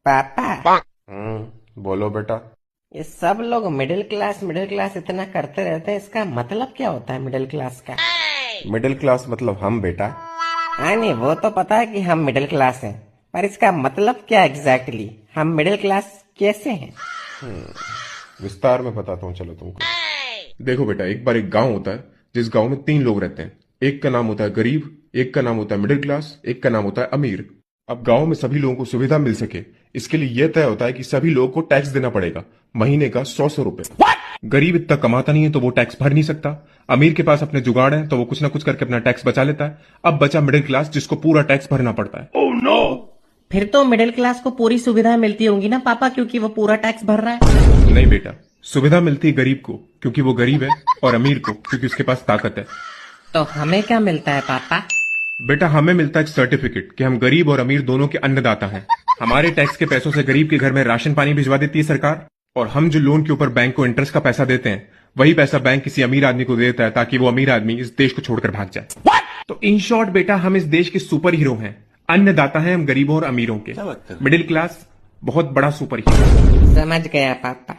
पापा, बोलो बेटा। ये सब लोग मिडिल क्लास इतना करते रहते हैं, इसका मतलब क्या होता है मिडिल क्लास का? मिडिल क्लास मतलब हम बेटा। हाँ नहीं, वो तो पता है कि हम मिडिल क्लास हैं, पर इसका मतलब क्या एग्जैक्टली? हम मिडिल क्लास कैसे हैं? विस्तार में बताता हूँ चलो तुमको। देखो बेटा, एक बार एक गांव होता है जिस गांव में 3 लोग रहते हैं। एक का नाम होता है गरीब, एक का नाम होता है मिडिल क्लास, एक का नाम होता है अमीर। अब गांव में सभी लोगों को सुविधा मिल सके, इसके लिए यह तय होता है कि सभी लोगों को टैक्स देना पड़ेगा, महीने का 100 रुपए। गरीब इतना कमाता नहीं है तो वो टैक्स भर नहीं सकता। अमीर के पास अपने जुगाड़ है तो वो कुछ ना कुछ करके अपना टैक्स बचा लेता है। अब बचा मिडिल क्लास जिसको पूरा टैक्स भरना पड़ता है। फिर तो मिडिल क्लास को पूरी सुविधाएं मिलती होंगी ना पापा, क्योंकि वो पूरा टैक्स भर रहा है। नहीं बेटा, सुविधा मिलती है गरीब को क्योंकि वो गरीब है, और अमीर को क्योंकि उसके पास ताकत है। तो हमें क्या मिलता है पापा? बेटा, हमें मिलता है एक सर्टिफिकेट कि हम गरीब और अमीर दोनों के अन्नदाता हैं। हमारे टैक्स के पैसों से गरीब के घर में राशन पानी भिजवा देती है सरकार, और हम जो लोन के ऊपर बैंक को इंटरेस्ट का पैसा देते हैं, वही पैसा बैंक किसी अमीर आदमी को देता है ताकि वो अमीर आदमी इस देश को छोड़कर भाग जाए। तो इन शॉर्ट बेटा, हम इस देश के सुपर हीरो हैं। अन्नदाता हैं हम गरीबों और अमीरों के। मिडिल क्लास बहुत बड़ा सुपर हीरो। समझ गया पापा।